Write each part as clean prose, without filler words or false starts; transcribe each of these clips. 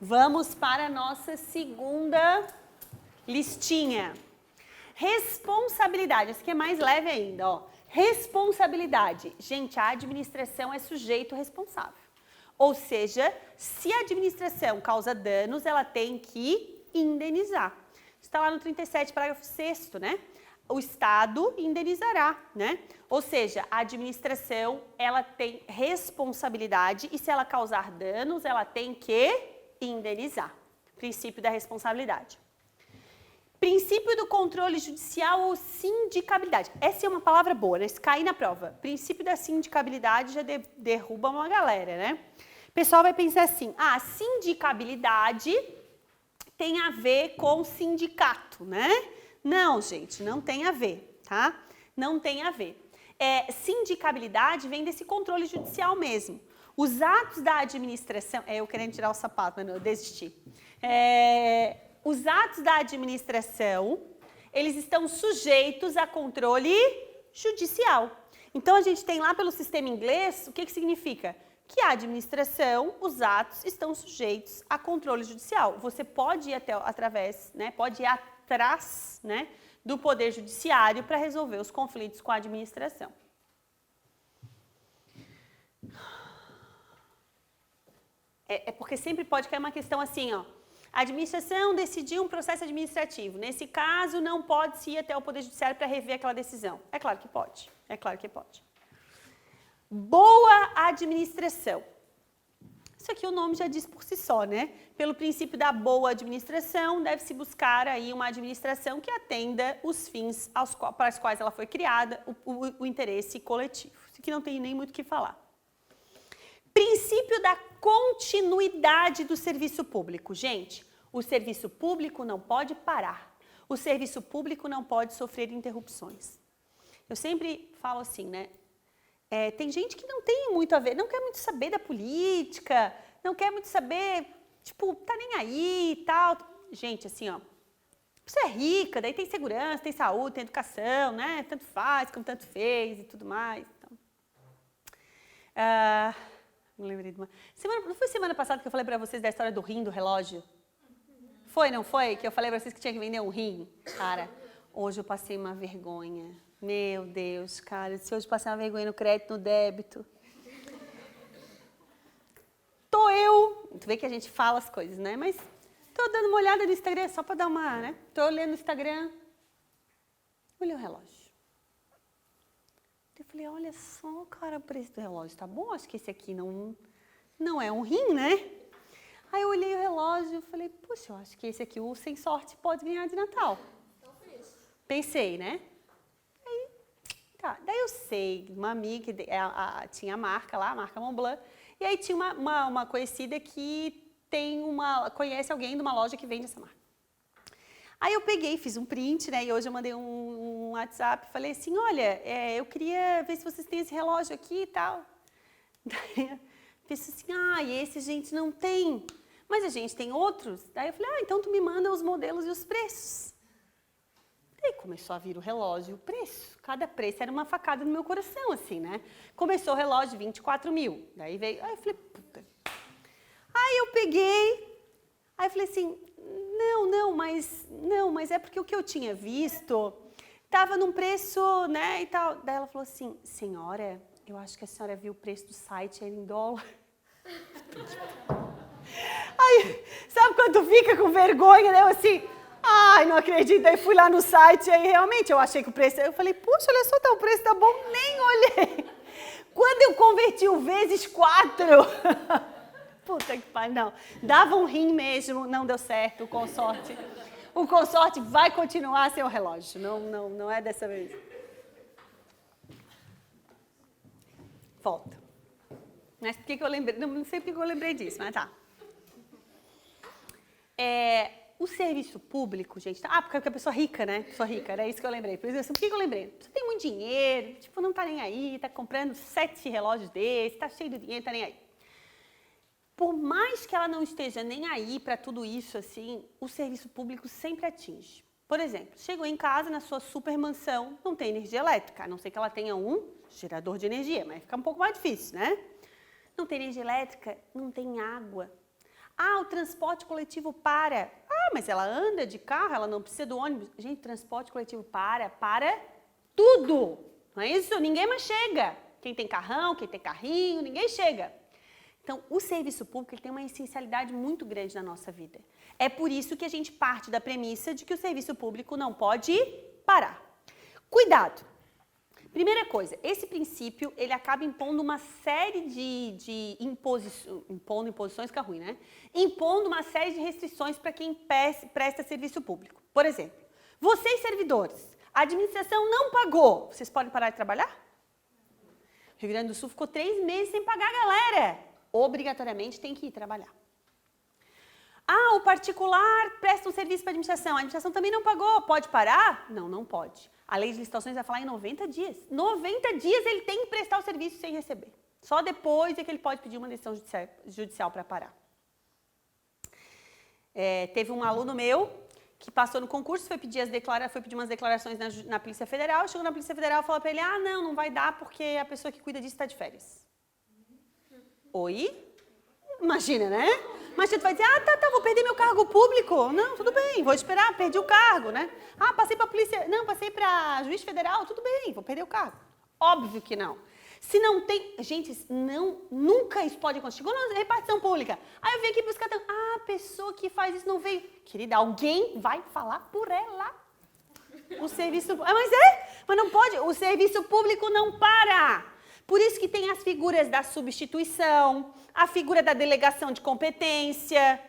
Vamos para a nossa segunda listinha. Responsabilidade, essa aqui é mais leve ainda, ó. Responsabilidade. Gente, a administração é sujeito responsável. Ou seja, se a administração causa danos, ela tem que indenizar. Está lá no 37, parágrafo 6º, né? O Estado indenizará, né? Ou seja, a administração, ela tem responsabilidade e se ela causar danos, ela tem que indenizar. Princípio da responsabilidade. Princípio do controle judicial ou sindicabilidade. Essa é uma palavra boa, né? Se cair na prova. Princípio da sindicabilidade já derruba uma galera, né? O pessoal vai pensar assim, a sindicabilidade tem a ver com sindicato, né? Não, gente, não tem a ver, tá? Não tem a ver. Sindicabilidade vem desse controle judicial mesmo. Os atos da administração... eu querendo tirar o sapato, mas não, eu desisti. Os atos da administração, eles estão sujeitos a controle judicial. Então, a gente tem lá pelo sistema inglês, o que significa? Que a administração, os atos, estão sujeitos a controle judicial. Você pode ir através, né, pode ir atrás, né, do Poder Judiciário para resolver os conflitos com a administração. Porque sempre pode cair uma questão assim, ó. A administração decidiu um processo administrativo. Nesse caso, não pode-se ir até o Poder Judiciário para rever aquela decisão. É claro que pode. É claro que pode. Boa administração. Isso aqui o nome já diz por si só, né? Pelo princípio da boa administração, deve-se buscar aí uma administração que atenda os fins para os quais ela foi criada, o interesse coletivo. Isso aqui não tem nem muito o que falar. Princípio da continuidade do serviço público. Gente, o serviço público não pode parar. O serviço público não pode sofrer interrupções. Eu sempre falo assim, né? Tem gente que não tem muito a ver, não quer muito saber da política, não quer muito saber, tipo, tá nem aí e tal. Gente, assim, ó, você é rica, daí tem segurança, tem saúde, tem educação, né? Tanto faz como tanto fez e tudo mais. Então. Não lembrei de uma... Não foi semana passada que eu falei pra vocês da história do rim do relógio? Foi, não foi? Que eu falei pra vocês que tinha que vender um rim? Cara, hoje eu passei uma vergonha. Meu Deus, cara, se hoje passei uma vergonha no crédito, no débito. Tu vê que a gente fala as coisas, né? Mas tô dando uma olhada no Instagram, só pra dar uma, né? Tô olhando no Instagram, olhei o relógio. Eu falei, olha só, cara, o preço do relógio tá bom, acho que esse aqui não é um rim, né? Aí eu olhei o relógio e falei, puxa, eu acho que esse aqui, o Sem Sorte, pode ganhar de Natal. Pensei, né? Aí, tá. Daí eu sei, uma amiga, tinha a marca lá, a marca Montblanc, e aí tinha uma conhecida que conhece alguém de uma loja que vende essa marca. Aí eu peguei, fiz um print, né, e hoje eu mandei um WhatsApp, falei assim, olha, eu queria ver se vocês têm esse relógio aqui e tal. Daí eu pensei assim, esse a gente não tem, mas a gente tem outros. Daí eu falei, então tu me manda os modelos e os preços. Daí começou a vir o relógio e o preço. Cada preço era uma facada no meu coração, assim, né? Começou o relógio, 24 mil. Daí veio, aí eu falei, puta. Aí eu peguei, aí eu falei assim, não, mas é porque o que eu tinha visto estava num preço, né, e tal. Daí ela falou assim, senhora, eu acho que a senhora viu o preço do site em dólar. Aí, sabe quando tu fica com vergonha, né? Eu assim, não acredito. Aí fui lá no site, aí realmente eu achei que o preço... Eu falei, puxa, olha só, o preço tá bom, nem olhei. Quando eu converti o vezes 4... Puta que pariu, não. Dava um rim mesmo, não deu certo, o consorte. O consorte vai continuar a ser o relógio, não é dessa vez. Volta. Mas por que eu lembrei? Não sei por que eu lembrei disso, mas tá. O serviço público, gente... porque a pessoa rica, né? Pessoa rica, era isso que eu lembrei. Por exemplo, por que eu lembrei? Você tem muito dinheiro, tipo, não tá nem aí, tá comprando 7 relógios desses, tá cheio de dinheiro, tá nem aí. Por mais que ela não esteja nem aí para tudo isso, assim, o serviço público sempre atinge. Por exemplo, chegou em casa na sua super mansão, não tem energia elétrica, a não ser que ela tenha um gerador de energia, mas fica um pouco mais difícil, né? Não tem energia elétrica, não tem água. Ah, o transporte coletivo para. Ah, mas ela anda de carro, ela não precisa do ônibus. Gente, transporte coletivo para tudo. Não é isso? Ninguém mais chega. Quem tem carrão, quem tem carrinho, ninguém chega. Então, o serviço público ele tem uma essencialidade muito grande na nossa vida. É por isso que a gente parte da premissa de que o serviço público não pode parar. Cuidado! Primeira coisa, esse princípio, ele acaba impondo uma série de imposições, imposições fica ruim, né? Impondo uma série de restrições para quem presta serviço público. Por exemplo, vocês servidores, a administração não pagou, vocês podem parar de trabalhar? O Rio Grande do Sul ficou 3 meses sem pagar a galera. Obrigatoriamente tem que ir trabalhar. Ah, o particular presta um serviço para a administração também não pagou, pode parar? Não, não pode. A lei de licitações vai falar em 90 dias. 90 dias ele tem que prestar o serviço sem receber. Só depois é que ele pode pedir uma decisão judicial para parar. Teve um aluno meu que passou no concurso, foi pedir umas declarações na Polícia Federal, chegou na Polícia Federal e falou para ele, ah, não vai dar porque a pessoa que cuida disso está de férias. Oi? Imagina, né? Mas tu vai dizer, tá, vou perder meu cargo público. Não, tudo bem, vou esperar, perdi o cargo, né? Ah, passei para polícia, não, passei para juiz federal, tudo bem, vou perder o cargo. Óbvio que não. Se não tem, gente, nunca isso pode acontecer. Chegou na repartição pública, aí eu vim aqui buscar, a pessoa que faz isso não veio. Querida, alguém vai falar por ela. O serviço, mas não pode, o serviço público não para. Por isso que tem as figuras da substituição, a figura da delegação de competência.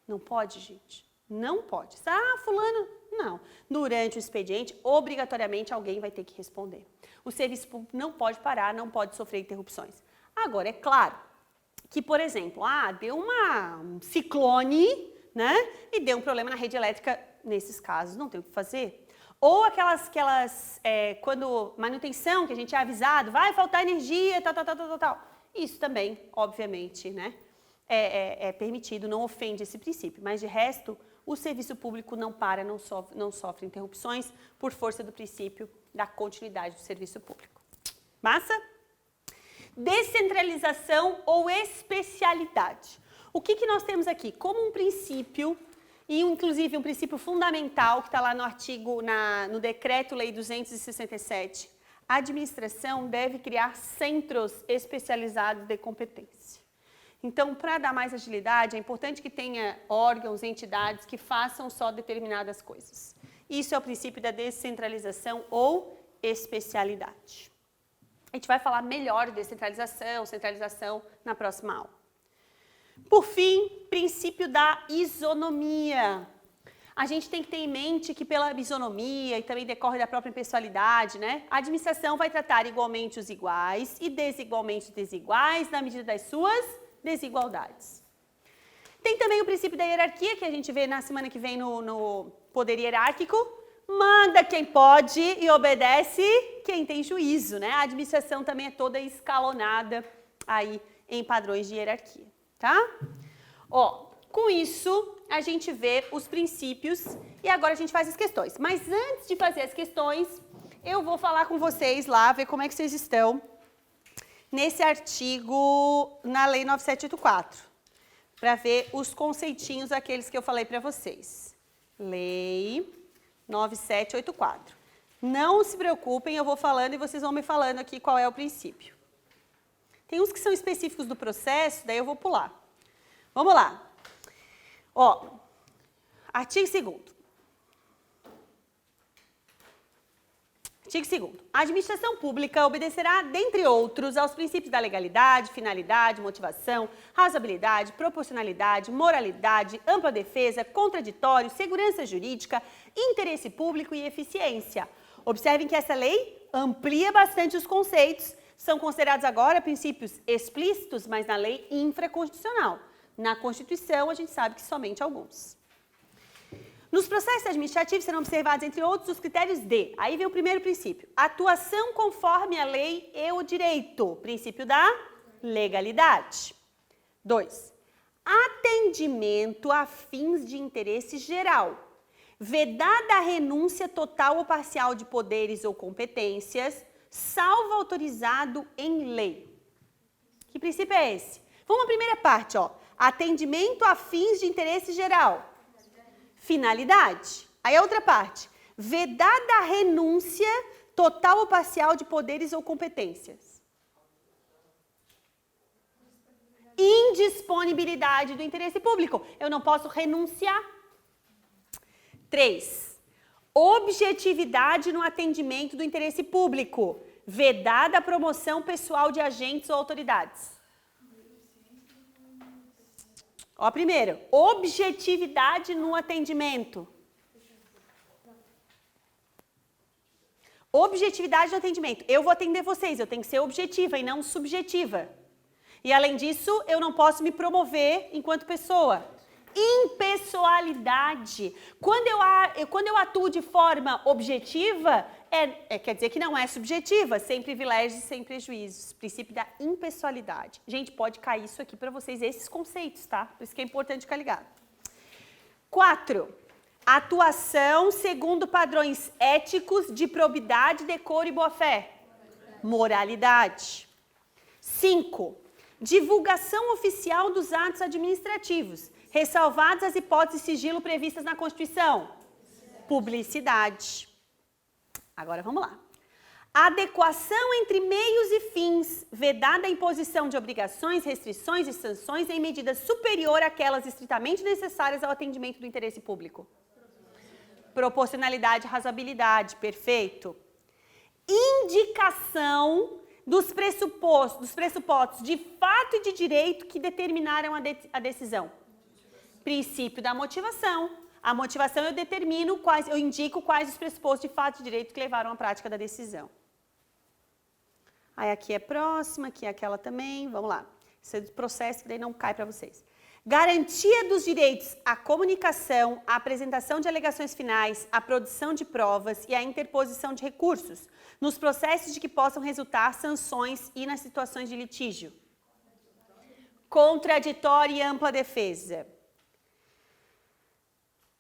Não pode, gente. Não pode. Ah, fulano, não. Durante o expediente, obrigatoriamente alguém vai ter que responder. O serviço público não pode parar, não pode sofrer interrupções. Agora, é claro que, por exemplo, deu um ciclone, né? E deu um problema na rede elétrica. Nesses casos, não tem o que fazer. Ou quando manutenção, que a gente é avisado, vai faltar energia, tal. Isso também, obviamente, né, é permitido, não ofende esse princípio. Mas, de resto, o serviço público não para, não sofre interrupções por força do princípio da continuidade do serviço público. Massa? Descentralização ou especialidade. O que nós temos aqui? Como um princípio... E, inclusive, um princípio fundamental que está lá no artigo, no Decreto-Lei 267. A administração deve criar centros especializados de competência. Então, para dar mais agilidade, é importante que tenha órgãos, entidades que façam só determinadas coisas. Isso é o princípio da descentralização ou especialidade. A gente vai falar melhor de descentralização, centralização na próxima aula. Por fim, princípio da isonomia. A gente tem que ter em mente que pela isonomia e também decorre da própria pessoalidade, né? A administração vai tratar igualmente os iguais e desigualmente os desiguais na medida das suas desigualdades. Tem também o princípio da hierarquia, que a gente vê na semana que vem no poder hierárquico. Manda quem pode e obedece quem tem juízo, né? A administração também é toda escalonada aí em padrões de hierarquia. Tá? Com isso, a gente vê os princípios e agora a gente faz as questões. Mas antes de fazer as questões, eu vou falar com vocês lá, ver como é que vocês estão nesse artigo na Lei 9784, para ver os conceitinhos aqueles que eu falei para vocês. Lei 9784. Não se preocupem, eu vou falando e vocês vão me falando aqui qual é o princípio. Tem uns que são específicos do processo, daí eu vou pular. Vamos lá. Artigo 2º. Artigo 2º. A administração pública obedecerá, dentre outros, aos princípios da legalidade, finalidade, motivação, razoabilidade, proporcionalidade, moralidade, ampla defesa, contraditório, segurança jurídica, interesse público e eficiência. Observem que essa lei amplia bastante os conceitos. São considerados agora princípios explícitos, mas na lei infraconstitucional. Na Constituição, a gente sabe que somente alguns. Nos processos administrativos serão observados, entre outros, os critérios de... Aí vem o primeiro princípio. Atuação conforme a lei e o direito. Princípio da legalidade. 2. Atendimento a fins de interesse geral. Vedada a renúncia total ou parcial de poderes ou competências, salvo autorizado em lei. Que princípio é esse? Vamos à primeira parte, Atendimento a fins de interesse geral. Finalidade. Aí a outra parte. Vedada a renúncia total ou parcial de poderes ou competências. Indisponibilidade do interesse público. Eu não posso renunciar. 3. Objetividade no atendimento do interesse público. Vedada a promoção pessoal de agentes ou autoridades. Ó, primeiro, objetividade no atendimento. Objetividade no atendimento. Eu vou atender vocês, eu tenho que ser objetiva e não subjetiva. E além disso, eu não posso me promover enquanto pessoa. Impessoalidade. Quando eu atuo de forma objetiva, quer dizer que não é subjetiva, sem privilégios e sem prejuízos. Princípio da impessoalidade. Gente, pode cair isso aqui para vocês, esses conceitos, tá? Por isso que é importante ficar ligado. 4. Atuação segundo padrões éticos de probidade, decoro e boa-fé. Moralidade. 5. Divulgação oficial dos atos administrativos, ressalvadas as hipóteses de sigilo previstas na Constituição. Publicidade. Agora vamos lá. Adequação entre meios e fins, vedada a imposição de obrigações, restrições e sanções em medida superior àquelas estritamente necessárias ao atendimento do interesse público. Proporcionalidade e razoabilidade, perfeito. Indicação dos pressupostos de fato e de direito que determinaram a decisão. Princípio da motivação. A motivação eu indico quais os pressupostos de fato e de direito que levaram à prática da decisão. Aí aqui é próxima, aqui é aquela também, vamos lá. Isso é do processo que daí não cai para vocês. Garantia dos direitos à comunicação, à apresentação de alegações finais, à produção de provas e à interposição de recursos, nos processos de que possam resultar sanções e nas situações de litígio. Contraditória e ampla defesa.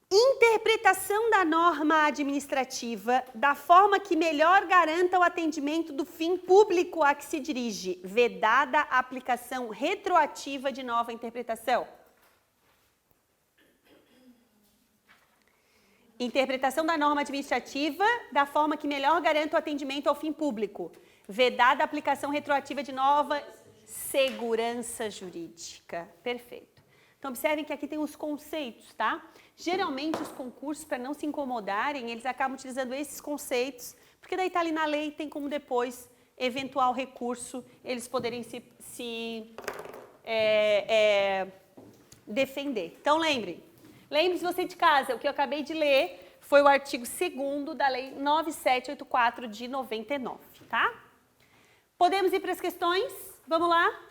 Interpretação da norma administrativa da forma que melhor garanta o atendimento do fim público a que se dirige, vedada a aplicação retroativa de nova interpretação. Interpretação da norma administrativa da forma que melhor garanta o atendimento ao fim público, vedada a aplicação retroativa de nova segurança jurídica. Perfeito. Então, observem que aqui tem os conceitos, tá? Geralmente, os concursos, para não se incomodarem, eles acabam utilizando esses conceitos, porque daí está ali na lei, tem como depois, eventual recurso, eles poderem se defender. Então, lembre-se você de casa, o que eu acabei de ler foi o artigo 2º da Lei 9784 de 99, tá? Podemos ir para as questões? Vamos lá?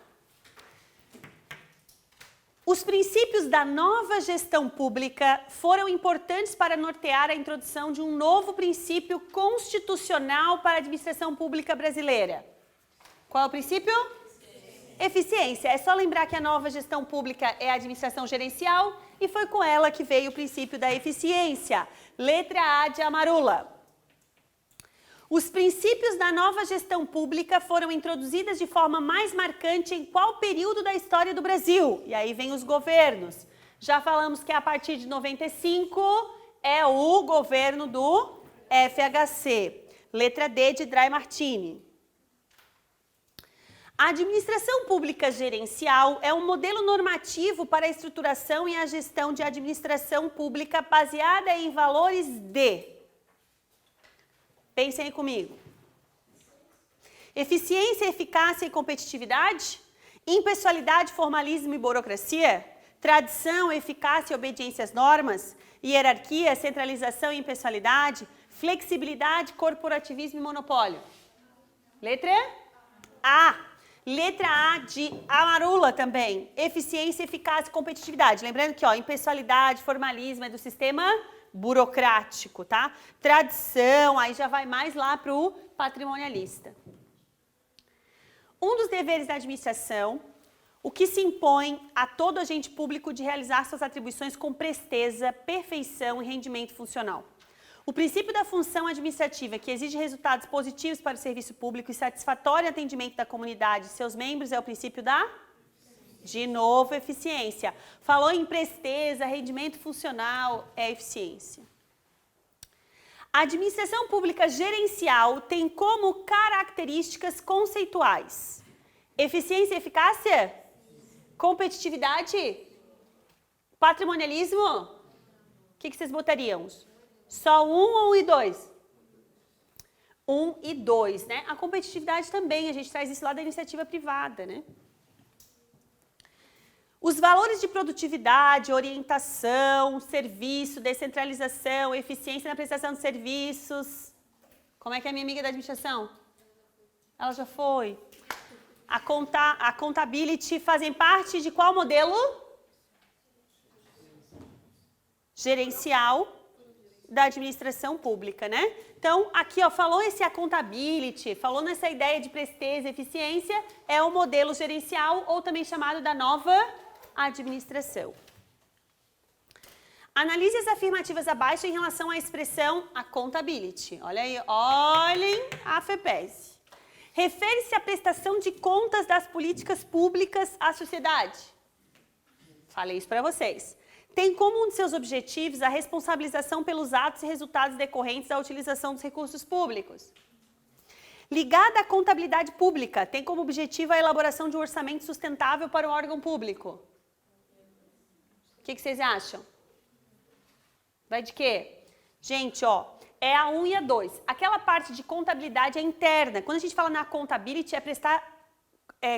Os princípios da nova gestão pública foram importantes para nortear a introdução de um novo princípio constitucional para a administração pública brasileira. Qual é o princípio? Eficiência. É só lembrar que a nova gestão pública é a administração gerencial e foi com ela que veio o princípio da eficiência. Letra A de Amarula. Os princípios da nova gestão pública foram introduzidos de forma mais marcante em qual período da história do Brasil? E aí vem os governos. Já falamos que a partir de 95 é o governo do FHC. Letra D de Dry Martini. A administração pública gerencial é um modelo normativo para a estruturação e a gestão de administração pública baseada em valores de... Pensem aí comigo. Eficiência, eficácia e competitividade? Impessoalidade, formalismo e burocracia? Tradição, eficácia e obediência às normas? Hierarquia, centralização e impessoalidade? Flexibilidade, corporativismo e monopólio? Letra A. Letra A de Amarula também. Eficiência, eficácia e competitividade. Lembrando que, impessoalidade, formalismo é do sistema burocrático, tá? Tradição, aí já vai mais lá para o patrimonialista. Um dos deveres da administração, o que se impõe a todo agente público de realizar suas atribuições com presteza, perfeição e rendimento funcional. O princípio da função administrativa, que exige resultados positivos para o serviço público e satisfatório atendimento da comunidade e seus membros, é o princípio da De novo, eficiência. Falou em presteza, rendimento funcional, é eficiência. A administração pública gerencial tem como características conceituais: eficiência e eficácia? Competitividade? Patrimonialismo? O que vocês botariam? Só 1 ou 1 e 2? 1 e 2, né? A competitividade também, a gente traz isso lá da iniciativa privada, né? Os valores de produtividade, orientação, serviço, descentralização, eficiência na prestação de serviços. Como é que é a minha amiga da administração? Ela já foi. A contability fazem parte de qual modelo? Gerencial da administração pública, né? Então, aqui, ó, falou esse accountability, falou nessa ideia de presteza e eficiência, é o modelo gerencial, ou também chamado da nova administração. Analise as afirmativas abaixo em relação à expressão accountability. Olha aí, olhem a FEPES. Refere-se à prestação de contas das políticas públicas à sociedade. Falei isso para vocês. Tem como um de seus objetivos a responsabilização pelos atos e resultados decorrentes da utilização dos recursos públicos. Ligada à contabilidade pública, tem como objetivo a elaboração de um orçamento sustentável para o órgão público. O que vocês acham? Vai de quê? Gente, ó, é a 1 e a 2. Aquela parte de contabilidade é interna. Quando a gente fala na accountability, é prestar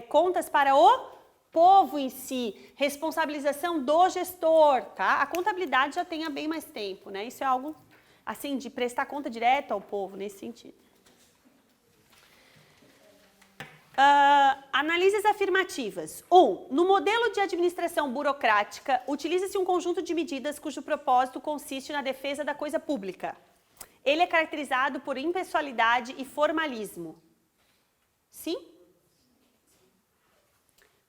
contas para o povo em si, responsabilização do gestor, tá? A contabilidade já tem há bem mais tempo, né? Isso é algo, assim, de prestar conta direto ao povo, nesse sentido. Analise as afirmativas. 1. No modelo de administração burocrática, utiliza-se um conjunto de medidas cujo propósito consiste na defesa da coisa pública. Ele é caracterizado por impessoalidade e formalismo. Sim?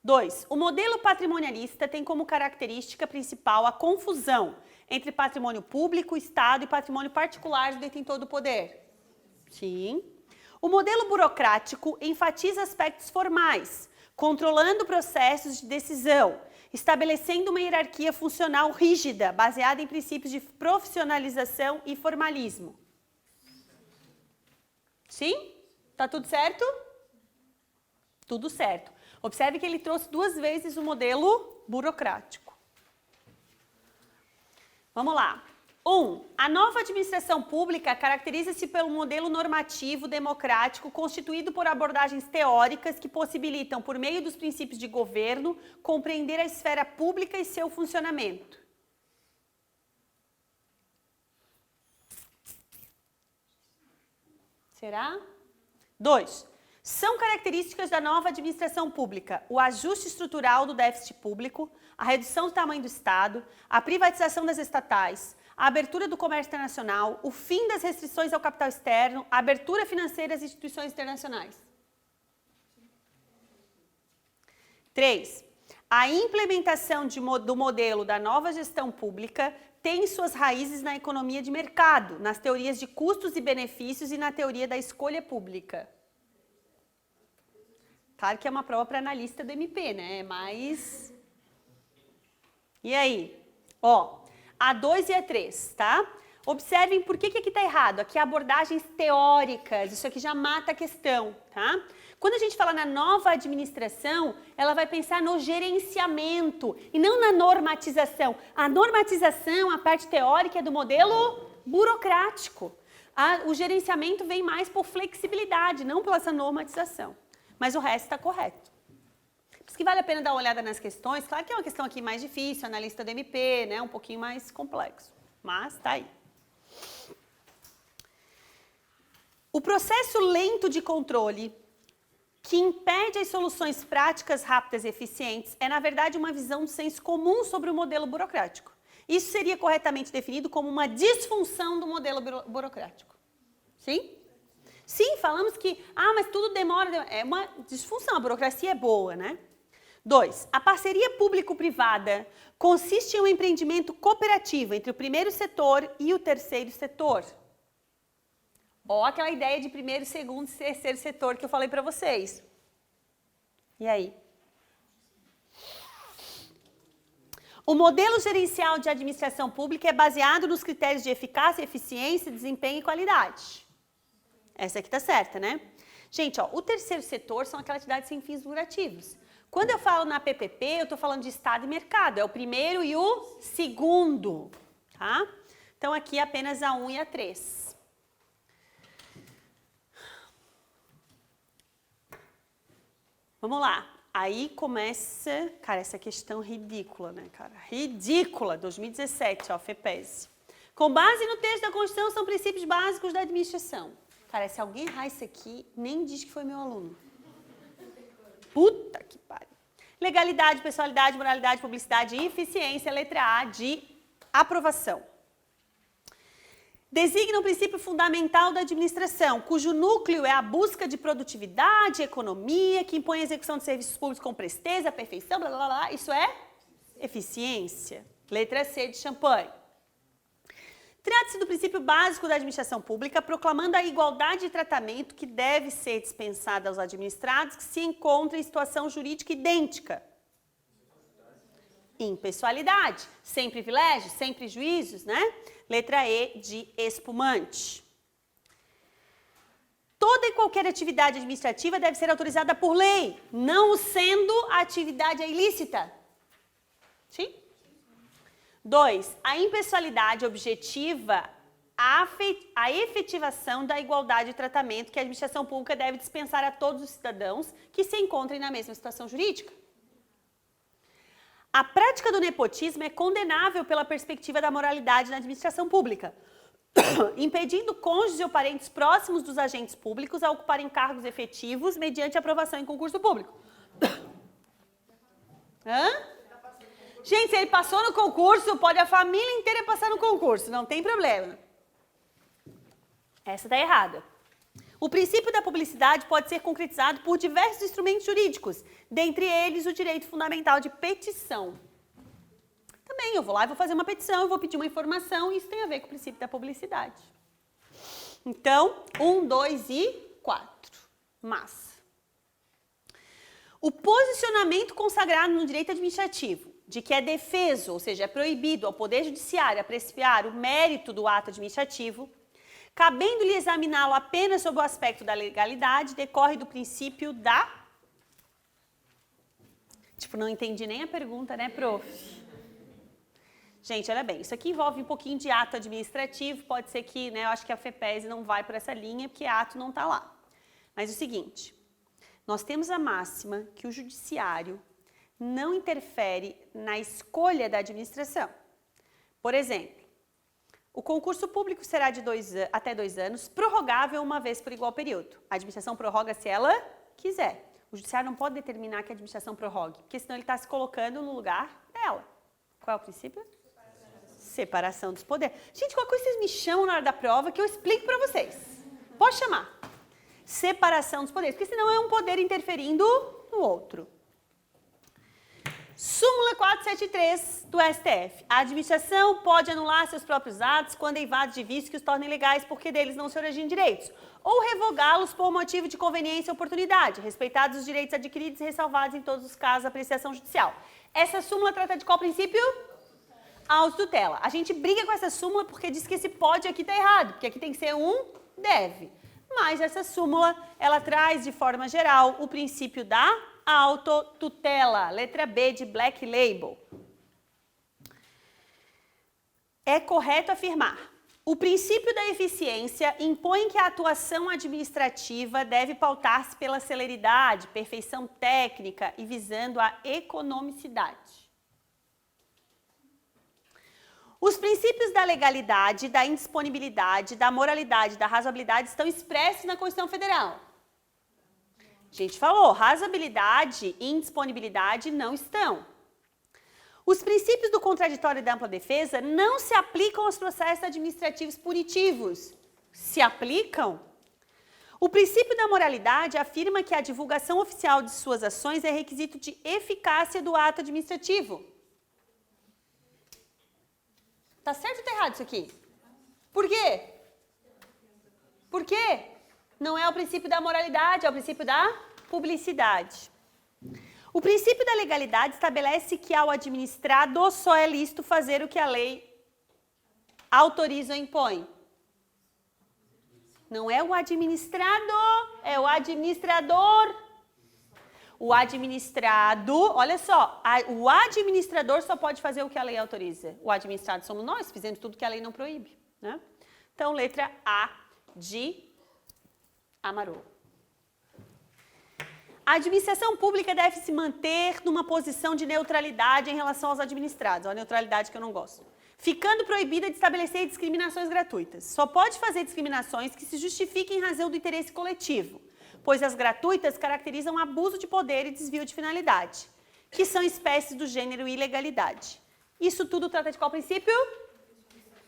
2. O modelo patrimonialista tem como característica principal a confusão entre patrimônio público, Estado e patrimônio particular do detentor do poder. Sim. O modelo burocrático enfatiza aspectos formais, controlando processos de decisão, estabelecendo uma hierarquia funcional rígida, baseada em princípios de profissionalização e formalismo. Sim? Tá tudo certo? Tudo certo. Observe que ele trouxe 2 vezes o modelo burocrático. Vamos lá. 1. A nova administração pública caracteriza-se pelo modelo normativo democrático constituído por abordagens teóricas que possibilitam, por meio dos princípios de governo, compreender a esfera pública e seu funcionamento. Será? 2. São características da nova administração pública o ajuste estrutural do déficit público, a redução do tamanho do Estado, a privatização das estatais, a abertura do comércio internacional, o fim das restrições ao capital externo, a abertura financeira às instituições internacionais. 3. A implementação do modelo da nova gestão pública tem suas raízes na economia de mercado, nas teorias de custos e benefícios e na teoria da escolha pública. Claro que é uma prova para analista do MP, né? Mas... E aí? Ó, a 2 e a 3, tá? Observem por que aqui está errado. Aqui abordagens teóricas, isso aqui já mata a questão, tá? Quando a gente fala na nova administração, ela vai pensar no gerenciamento e não na normatização. A normatização, a parte teórica é do modelo burocrático. O gerenciamento vem mais por flexibilidade, não pela essa normatização. Mas o resto está correto. Por isso que vale a pena dar uma olhada nas questões. Claro que é uma questão aqui mais difícil, analista do MP, né? Um pouquinho mais complexo, mas tá aí. O processo lento de controle que impede as soluções práticas, rápidas e eficientes é, na verdade, uma visão de senso comum sobre o modelo burocrático. Isso seria corretamente definido como uma disfunção do modelo burocrático. Sim? Sim, falamos que, mas tudo demora, é uma disfunção, a burocracia é boa, né? 2. A parceria público-privada consiste em um empreendimento cooperativo entre o primeiro setor e o terceiro setor. Ó, aquela ideia de primeiro, segundo e terceiro setor que eu falei para vocês. E aí? O modelo gerencial de administração pública é baseado nos critérios de eficácia, eficiência, desempenho e qualidade. Essa aqui tá certa, né? Gente, ó, o terceiro setor são aquelas atividades sem fins lucrativos. Quando eu falo na PPP, eu estou falando de Estado e mercado. É o primeiro e o segundo, tá? Então, aqui apenas a 1 e a 3. Vamos lá. Aí começa, cara, essa questão ridícula, né, cara? Ridícula, 2017, ó, FEPES. Com base no texto da Constituição, são princípios básicos da administração. Cara, se alguém errar isso aqui, nem diz que foi meu aluno. Puta que pariu. Legalidade, pessoalidade, moralidade, publicidade e eficiência, letra A, de aprovação. Designa um princípio fundamental da administração, cujo núcleo é a busca de produtividade, economia, que impõe a execução de serviços públicos com presteza, perfeição, blá, blá, blá. Isso é eficiência. Letra C, de champanhe. Trata-se do princípio básico da administração pública, proclamando a igualdade de tratamento que deve ser dispensada aos administrados que se encontram em situação jurídica idêntica. Impessoalidade, sem privilégios, sem prejuízos, né? Letra E, de espumante. Toda e qualquer atividade administrativa deve ser autorizada por lei, não sendo a atividade ilícita. Sim? 2. A impessoalidade objetiva a efetivação da igualdade de tratamento que a administração pública deve dispensar a todos os cidadãos que se encontrem na mesma situação jurídica. A prática do nepotismo é condenável pela perspectiva da moralidade na administração pública, impedindo cônjuges ou parentes próximos dos agentes públicos a ocuparem cargos efetivos mediante aprovação em concurso público. Hã? Gente, se ele passou no concurso, pode a família inteira passar no concurso, não tem problema. Essa está errada. O princípio da publicidade pode ser concretizado por diversos instrumentos jurídicos, dentre eles o direito fundamental de petição. Também, eu vou lá e vou fazer uma petição, eu vou pedir uma informação, e isso tem a ver com o princípio da publicidade. Então, 1, 2 e 4. Massa. O posicionamento consagrado no direito administrativo, de que é defeso, ou seja, é proibido ao Poder Judiciário apreciar o mérito do ato administrativo, cabendo-lhe examiná-lo apenas sob o aspecto da legalidade, decorre do princípio da... Tipo, não entendi nem a pergunta, né, prof? Gente, olha bem, isso aqui envolve um pouquinho de ato administrativo, pode ser que, né, eu acho que a FEPES não vai por essa linha, porque ato não está lá. Mas é o seguinte, nós temos a máxima que o judiciário não interfere na escolha da administração. Por exemplo, o concurso público será de até 2 anos, prorrogável uma vez por igual período. A administração prorroga se ela quiser. O judiciário não pode determinar que a administração prorrogue, porque senão ele está se colocando no lugar dela. Qual é o princípio? Separação dos poderes. Gente, qualquer coisa vocês me chamam na hora da prova que eu explico para vocês. Pode chamar. Separação dos poderes, porque senão é um poder interferindo no outro. Súmula 473 do STF. A administração pode anular seus próprios atos quando invade de vícios que os tornem legais porque deles não se originam direitos, ou revogá-los por motivo de conveniência ou oportunidade, respeitados os direitos adquiridos e ressalvados em todos os casos da apreciação judicial. Essa súmula trata de qual princípio? Autotutela. A gente briga com essa súmula porque diz que esse pode aqui está errado, porque aqui tem que ser um deve. Mas essa súmula, ela traz de forma geral o princípio da autotutela, letra B de Black Label. É correto afirmar: o princípio da eficiência impõe que a atuação administrativa deve pautar-se pela celeridade, perfeição técnica e visando a economicidade. Os princípios da legalidade, da indisponibilidade, da moralidade e da razoabilidade estão expressos na Constituição Federal. A gente falou, razoabilidade e indisponibilidade não estão. Os princípios do contraditório e da ampla defesa não se aplicam aos processos administrativos punitivos. Se aplicam? O princípio da moralidade afirma que a divulgação oficial de suas ações é requisito de eficácia do ato administrativo. Tá certo ou tá errado isso aqui? Por quê? Por quê? Não é o princípio da moralidade, é o princípio da publicidade. O princípio da legalidade estabelece que ao administrado só é lícito fazer o que a lei autoriza ou impõe. Não é o administrado, é o administrador. O administrado, olha só, o administrador só pode fazer o que a lei autoriza. O administrado somos nós, fizemos tudo que a lei não proíbe, né? Então, letra A de Amaru. A administração pública deve se manter numa posição de neutralidade em relação aos administrados. Olha a neutralidade que eu não gosto. Ficando proibida de estabelecer discriminações gratuitas. Só pode fazer discriminações que se justifiquem em razão do interesse coletivo, pois as gratuitas caracterizam abuso de poder e desvio de finalidade, que são espécies do gênero ilegalidade. Isso tudo trata de qual princípio?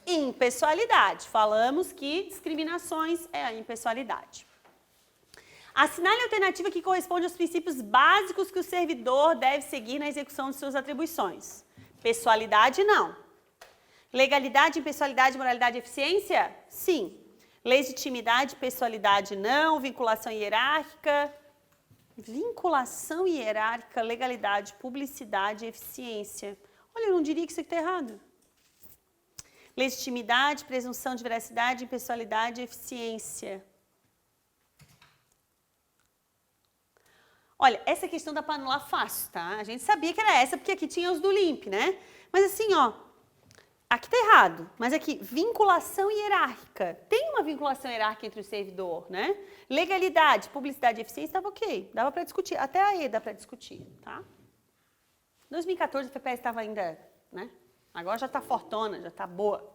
Impessoalidade. Falamos que discriminações é a impessoalidade. Assinale a alternativa que corresponde aos princípios básicos que o servidor deve seguir na execução de suas atribuições. Pessoalidade, não. Legalidade, impessoalidade, moralidade e eficiência? Sim. Legitimidade, pessoalidade, não. Vinculação hierárquica? Vinculação hierárquica, legalidade, publicidade, eficiência. Olha, eu não diria que isso aqui está errado. Legitimidade, presunção de veracidade, impessoalidade, eficiência. Olha, essa questão dá para anular fácil, tá? A gente sabia que era essa, porque aqui tinha os do LIMP, né? Mas assim, ó, aqui tá errado, mas aqui, vinculação hierárquica. Tem uma vinculação hierárquica entre o servidor, né? Legalidade, publicidade e eficiência, estava ok. Dava para discutir, até a E dá para discutir, tá? 2014 a FPES estava ainda, né? Agora já está fortona, já está boa.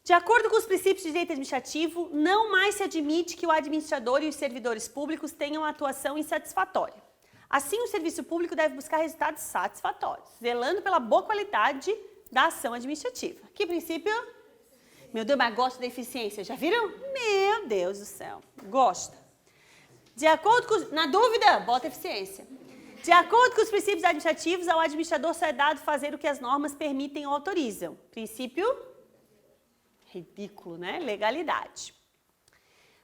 De acordo com os princípios de direito administrativo, não mais se admite que o administrador e os servidores públicos tenham atuação insatisfatória. Assim, o serviço público deve buscar resultados satisfatórios, zelando pela boa qualidade da ação administrativa. Que princípio? Meu Deus, mas gosto da eficiência. Já viram? Meu Deus do céu. Gosta. De acordo com... Na dúvida, bota eficiência. De acordo com os princípios administrativos, ao administrador só é dado fazer o que as normas permitem ou autorizam. Princípio... Ridículo, né? Legalidade.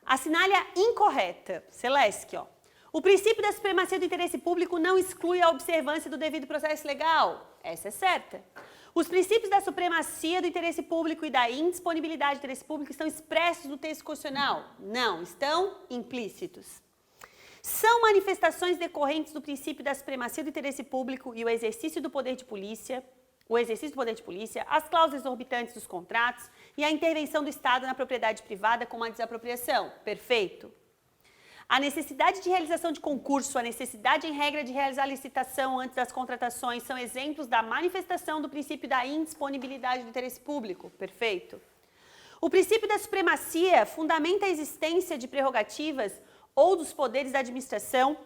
Assinale a incorreta. Celeste, ó. O princípio da supremacia do interesse público não exclui a observância do devido processo legal. Essa é certa. Os princípios da supremacia do interesse público e da indisponibilidade do interesse público estão expressos no texto constitucional? Não, estão implícitos. São manifestações decorrentes do princípio da supremacia do interesse público e o exercício do poder de polícia, as cláusulas exorbitantes dos contratos e a intervenção do Estado na propriedade privada como a desapropriação. Perfeito. A necessidade de realização de concurso, a necessidade em regra de realizar licitação antes das contratações são exemplos da manifestação do princípio da indisponibilidade do interesse público. Perfeito. O princípio da supremacia fundamenta a existência de prerrogativas ou dos poderes da administração,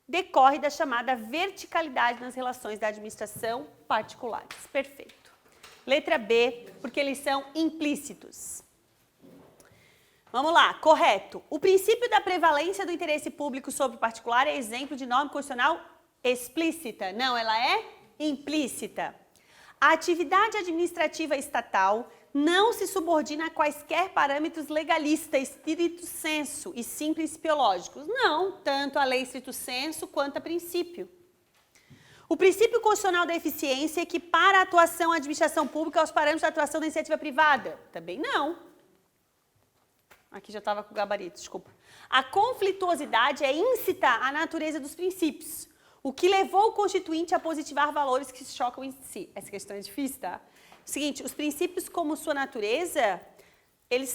decorre da chamada verticalidade nas relações da administração particulares. Perfeito. Letra B, porque eles são implícitos. Vamos lá, correto. O princípio da prevalência do interesse público sobre o particular é exemplo de norma constitucional explícita. Não, ela é implícita. A atividade administrativa estatal não se subordina a quaisquer parâmetros legalistas, stricto sensu, e sim principiológicos. Não, tanto a lei stricto sensu quanto a princípio. O princípio constitucional da eficiência equipara a atuação da administração pública aos parâmetros da atuação da iniciativa privada? Também não. Aqui já estava com o gabarito, desculpa. A conflituosidade é íncita à natureza dos princípios, o que levou o constituinte a positivar valores que se chocam em si. Essa questão é difícil, tá? Seguinte, os princípios como sua natureza, eles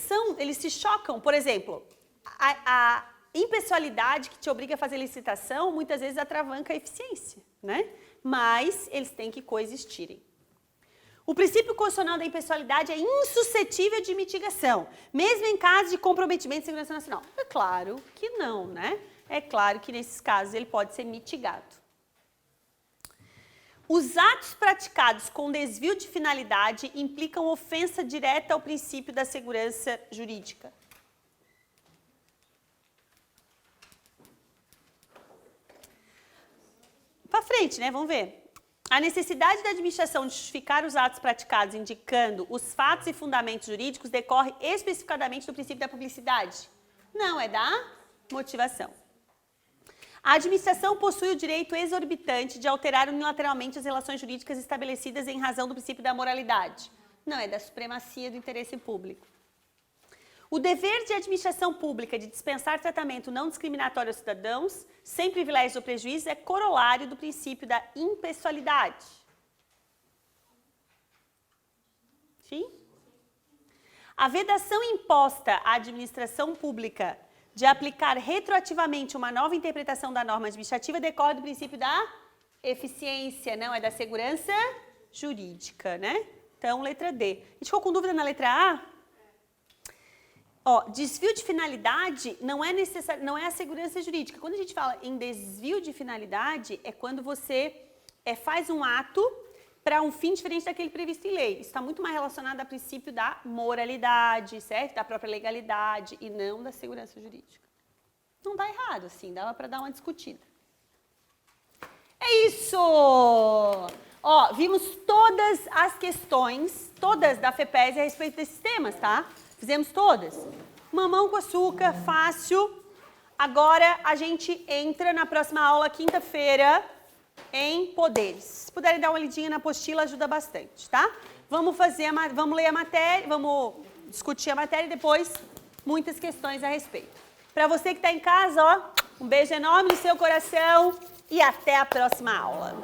se chocam. Por exemplo, a impessoalidade que te obriga a fazer licitação, muitas vezes atravanca a eficiência, né? Mas eles têm que coexistirem. O princípio constitucional da impessoalidade é insuscetível de mitigação, mesmo em caso de comprometimento de segurança nacional. É claro que não, né? É claro que nesses casos ele pode ser mitigado. Os atos praticados com desvio de finalidade implicam ofensa direta ao princípio da segurança jurídica. Para frente, né? Vamos ver. A necessidade da administração de justificar os atos praticados indicando os fatos e fundamentos jurídicos decorre especificadamente do princípio da publicidade? Não, é da motivação. A administração possui o direito exorbitante de alterar unilateralmente as relações jurídicas estabelecidas em razão do princípio da moralidade. Não, é da supremacia do interesse público. O dever de administração pública de dispensar tratamento não discriminatório aos cidadãos, sem privilégios ou prejuízos, é corolário do princípio da impessoalidade. Sim? A vedação imposta à administração pública de aplicar retroativamente uma nova interpretação da norma administrativa decorre do princípio da eficiência, não é da segurança jurídica, né? Então, letra D. A gente ficou com dúvida na letra A? Ó, desvio de finalidade não é necessário, não é a segurança jurídica. Quando a gente fala em desvio de finalidade, é quando você faz um ato para um fim diferente daquele previsto em lei. Isso está muito mais relacionado ao princípio da moralidade, certo? Da própria legalidade e não da segurança jurídica. Não dá errado, assim, dava para dar uma discutida. É isso! Ó, vimos todas as questões, todas da FEPES a respeito desses temas, tá? Fizemos todas. Mamão com açúcar, fácil. Agora a gente entra na próxima aula, quinta-feira, em poderes. Se puderem dar uma lidinha na apostila, ajuda bastante, tá? Vamos ler a matéria, vamos discutir a matéria e depois muitas questões a respeito. Para você que está em casa, ó, um beijo enorme no seu coração e até a próxima aula.